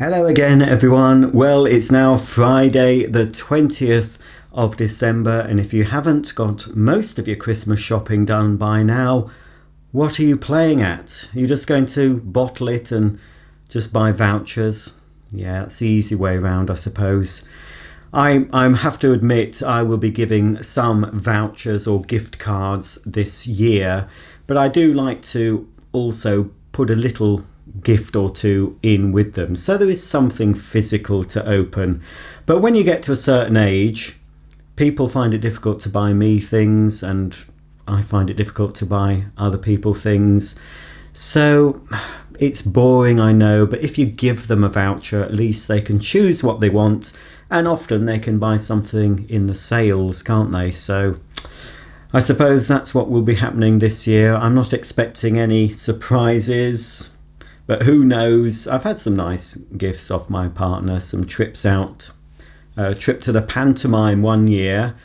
Hello again, everyone. Well, it's now Friday, the 20th of December, and if you haven't got most of your Christmas shopping done by now, what are you playing at? Are you just going to bottle it and just buy vouchers? Yeah, that's the easy way around, I suppose. I have to admit I will be giving some vouchers or gift cards this year, but I do like to also put a little gift or two in with them, so there is something physical to open. But when you get to a certain age, people find it difficult to buy me things, and I find it difficult to buy other people things. So it's boring, I know, but if you give them a voucher, at least they can choose what they want, and often they can buy something in the sales, can't they? So I suppose that's what will be happening this year. I'm not expecting any surprises, but who knows? I've had some nice gifts off my partner, some trips out. A trip to the pantomime one year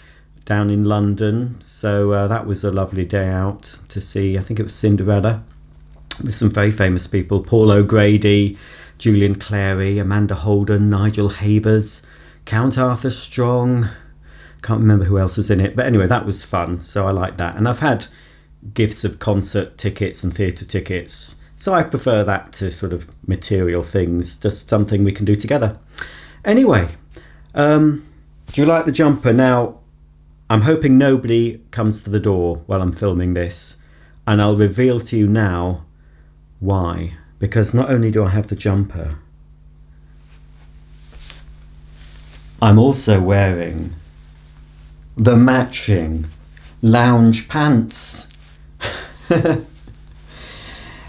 down in London. So that was a lovely day out to see, I think it was Cinderella, with some very famous people. Paul O'Grady, Julian Clary, Amanda Holden, Nigel Havers, Count Arthur Strong. Can't remember who else was in it. But anyway, that was fun. So I like that. And I've had gifts of concert tickets and theatre tickets. So I prefer that to sort of material things, just something we can do together. Anyway, do you like the jumper? Now, I'm hoping nobody comes to the door while I'm filming this, and I'll reveal to you now why. Because not only do I have the jumper, I'm also wearing the matching lounge pants.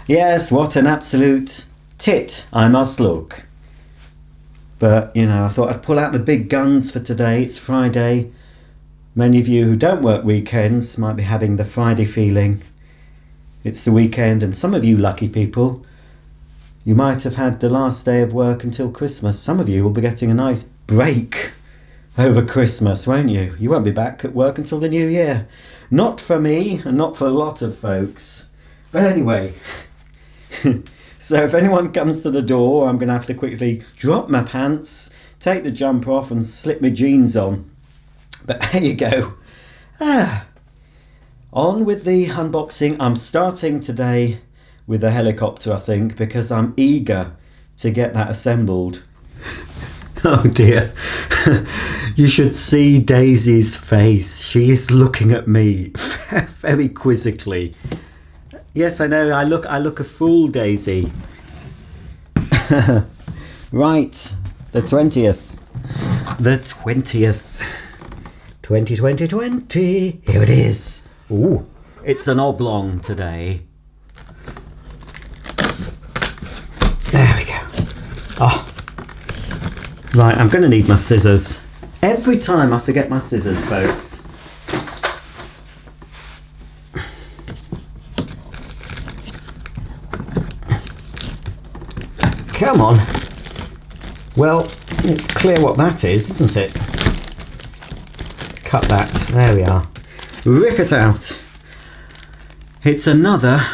Yes, what an absolute tit I must look. But, you know, I thought I'd pull out the big guns for today. It's Friday. Many of you who don't work weekends might be having the Friday feeling. It's the weekend, and some of you lucky people, you might have had the last day of work until Christmas. Some of you will be getting a nice break over Christmas, won't you? You won't be back at work until the new year. Not for me, and not for a lot of folks. But anyway, so if anyone comes to the door, I'm going to have to quickly drop my pants, take the jumper off and slip my jeans on. But there you go. On with the unboxing. I'm starting today with the helicopter, I think, because I'm eager to get that assembled. Oh dear. You should see Daisy's face. She is looking at me very quizzically. Yes, I know, I look a fool, Daisy. Right, the 20th. The 20th. 2020. Here it is. Ooh, it's an oblong today. There we go. Oh. Right, I'm going to need my scissors. Every time I forget my scissors, folks. Come on. Well, it's clear what that is, isn't it? Cut that. There we are. Rip it out. It's another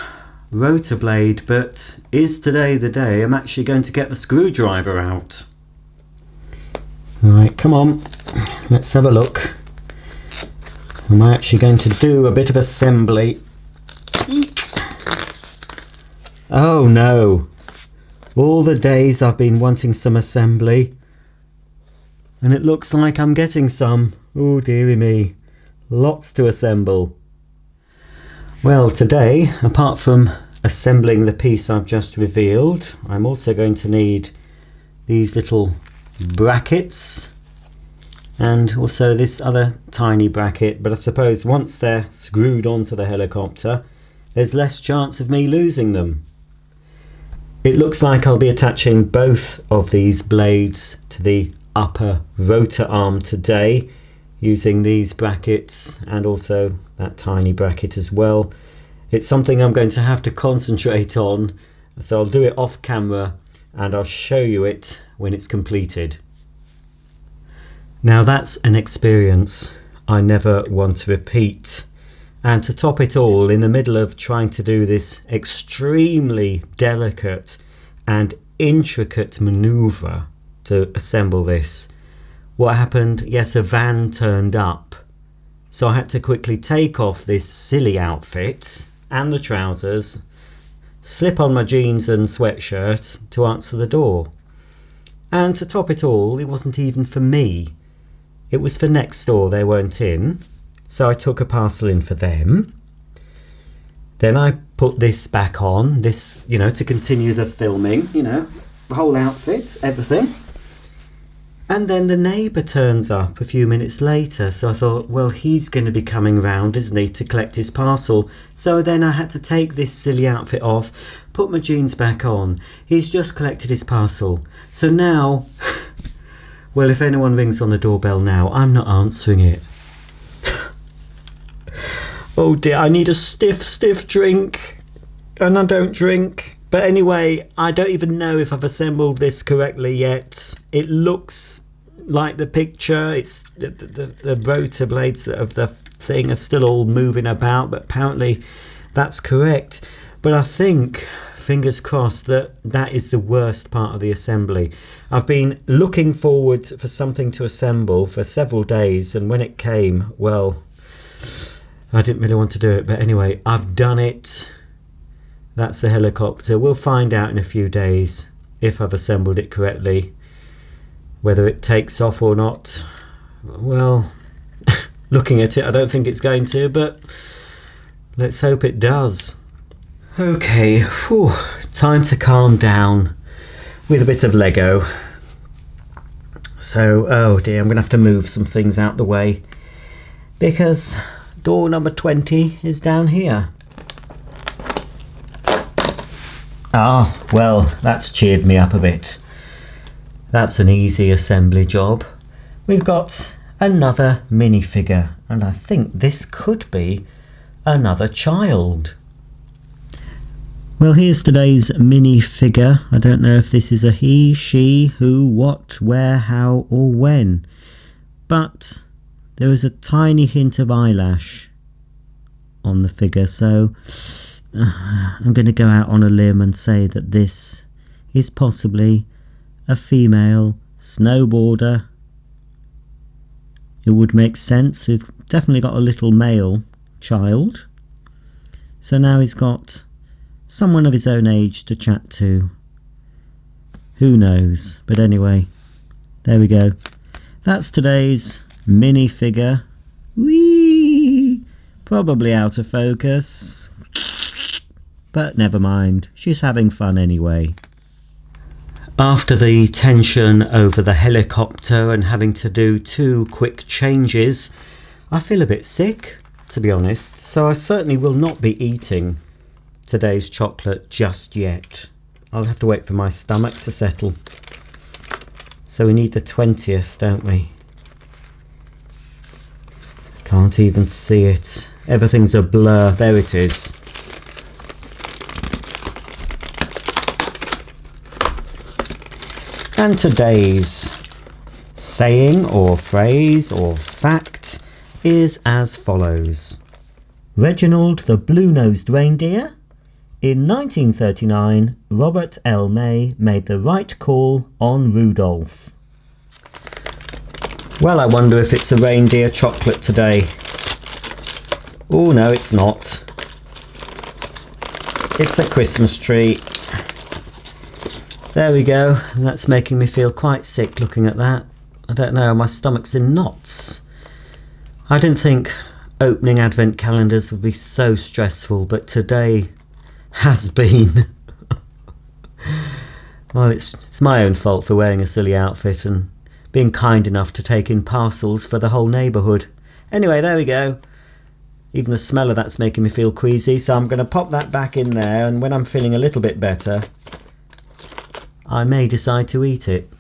rotor blade, but is today the day I'm actually going to get the screwdriver out? Right, come on. Let's have a look. Am I actually going to do a bit of assembly? Eek. Oh no. All the days I've been wanting some assembly, and it looks like I'm getting some. Oh dearie me, lots to assemble. Well, today, apart from assembling the piece I've just revealed, I'm also going to need these little brackets and also this other tiny bracket, but I suppose once they're screwed onto the helicopter, there's less chance of me losing them. It looks like I'll be attaching both of these blades to the upper rotor arm today using these brackets and also that tiny bracket as well. It's something I'm going to have to concentrate on, so I'll do it off camera and I'll show you it when it's completed. Now that's an experience I never want to repeat. And to top it all, in the middle of trying to do this extremely delicate and intricate manoeuvre to assemble this. What happened? Yes, a van turned up. So I had to quickly take off this silly outfit and the trousers, slip on my jeans and sweatshirt to answer the door. And to top it all, it wasn't even for me. It was for next door. They weren't in. So I took a parcel in for them. Then I put this back on, this, to continue the filming, the whole outfit, everything. And then the neighbour turns up a few minutes later, so I thought, well, he's going to be coming round, isn't he, to collect his parcel. So then I had to take this silly outfit off, put my jeans back on. He's just collected his parcel. So now, well, if anyone rings on the doorbell now, I'm not answering it. Oh dear, I need a stiff drink, and I don't drink. But anyway, I don't even know if I've assembled this correctly yet. It looks like the picture. It's the rotor blades of the thing are still all moving about, but apparently that's correct. But I think, fingers crossed, that is the worst part of the assembly. I've been looking forward for something to assemble for several days, and when it came, well, I didn't really want to do it. But anyway, I've done it. That's a helicopter. We'll find out in a few days if I've assembled it correctly. Whether it takes off or not. Well, looking at it, I don't think it's going to, but let's hope it does. Okay, time to calm down with a bit of Lego. So, oh dear, I'm going to have to move some things out the way because door number 20 is down here. Ah, well, that's cheered me up a bit. That's an easy assembly job. We've got another minifigure, and I think this could be another child. Well, here's today's minifigure. I don't know if this is a he, she, who, what, where, how, or when, but there is a tiny hint of eyelash on the figure, so I'm going to go out on a limb and say that this is possibly a female snowboarder. It would make sense. We've definitely got a little male child. So now he's got someone of his own age to chat to. Who knows? But anyway, there we go. That's today's minifigure. Whee! Probably out of focus. But never mind, she's having fun anyway. After the tension over the helicopter and having to do 2 quick changes, I feel a bit sick, to be honest, so I certainly will not be eating today's chocolate just yet. I'll have to wait for my stomach to settle. So we need the 20th, don't we? Can't even see it. Everything's a blur. There it is. And today's saying or phrase or fact is as follows. Reginald the Blue-Nosed Reindeer. In 1939, Robert L. May made the right call on Rudolph. Well, I wonder if it's a reindeer chocolate today. Oh no, it's not. It's a Christmas tree. There we go. And that's making me feel quite sick looking at that. I don't know, my stomach's in knots. I didn't think opening advent calendars would be so stressful, but today has been. Well, it's my own fault for wearing a silly outfit and being kind enough to take in parcels for the whole neighbourhood. Anyway, there we go. Even the smell of that's making me feel queasy, so I'm going to pop that back in there, and when I'm feeling a little bit better, I may decide to eat it.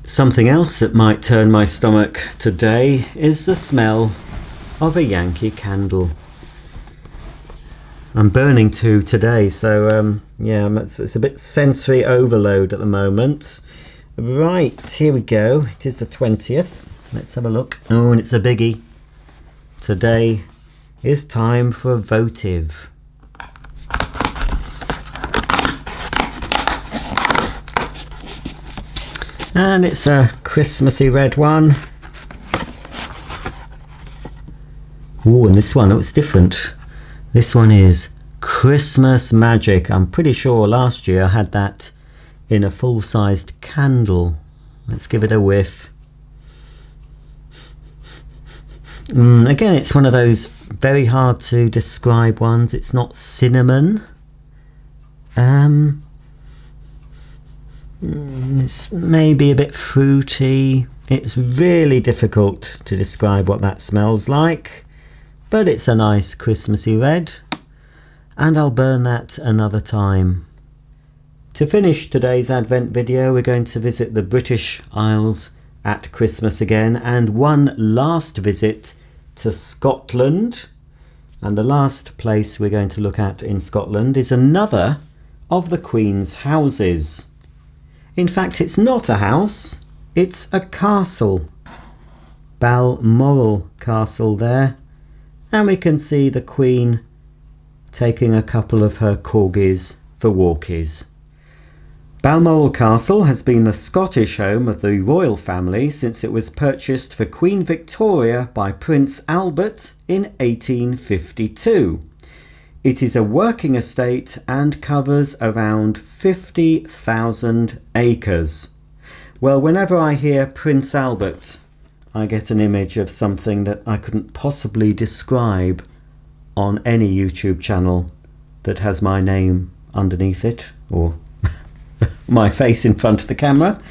Something else that might turn my stomach today is the smell of a Yankee candle. I'm burning 2 today, so yeah, it's a bit sensory overload at the moment. Right, here we go. It is the 20th. Let's have a look. Oh, and it's a biggie. Today is time for a votive. And it's a Christmassy red one. Oh, and this one, it's different. This one is Christmas Magic. I'm pretty sure last year I had that in a full-sized candle. Let's give it a whiff. Again, it's one of those very hard to describe ones. It's not cinnamon. It's maybe a bit fruity. It's really difficult to describe what that smells like, but it's a nice Christmassy red, and I'll burn that another time. To finish today's Advent video, we're going to visit the British Isles at Christmas again, and one last visit to Scotland. And the last place we're going to look at in Scotland is another of the Queen's houses. In fact, it's not a house, it's a castle. Balmoral Castle there. And we can see the Queen taking a couple of her corgis for walkies. Balmoral Castle has been the Scottish home of the royal family since it was purchased for Queen Victoria by Prince Albert in 1852. It is a working estate and covers around 50,000 acres. Well, whenever I hear Prince Albert, I get an image of something that I couldn't possibly describe on any YouTube channel that has my name underneath it, or my face in front of the camera.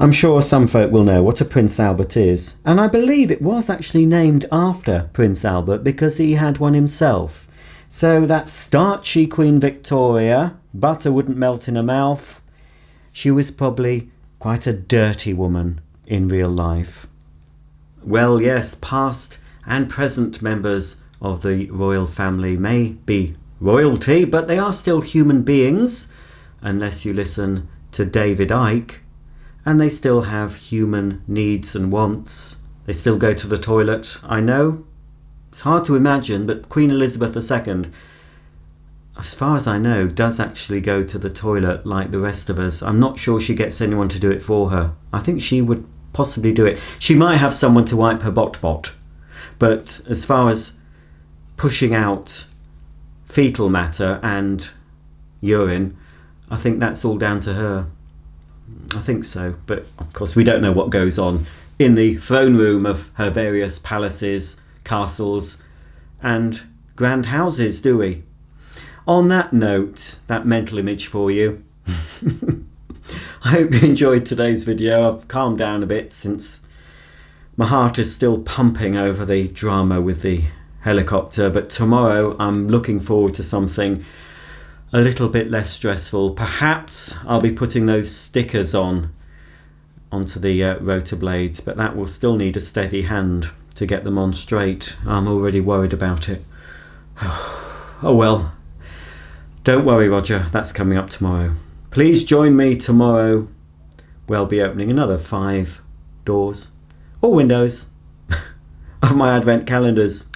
I'm sure some folk will know what a Prince Albert is, and I believe it was actually named after Prince Albert because he had one himself. So that starchy Queen Victoria, butter wouldn't melt in her mouth. She was probably quite a dirty woman in real life. Well, yes, past and present members of the royal family may be royalty, but they are still human beings, unless you listen to David Icke, and they still have human needs and wants. They still go to the toilet. I know, it's hard to imagine, but Queen Elizabeth II, as far as I know, does actually go to the toilet like the rest of us. I'm not sure she gets anyone to do it for her. I think she would possibly do it. She might have someone to wipe her bot, but as far as pushing out fecal matter and urine, I think that's all down to her. I think so, but of course we don't know what goes on in the throne room of her various palaces, castles and grand houses, do we? On that note, that mental image for you. I hope you enjoyed today's video. I've calmed down a bit since my heart is still pumping over the drama with the helicopter, but tomorrow I'm looking forward to something a little bit less stressful. Perhaps I'll be putting those stickers onto the rotor blades, but that will still need a steady hand to get them on straight. I'm already worried about it. Oh well, don't worry Roger, that's coming up tomorrow. Please join me tomorrow. We'll be opening another 5 doors or windows of my advent calendars.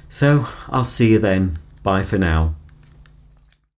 So I'll see you then. Bye for now.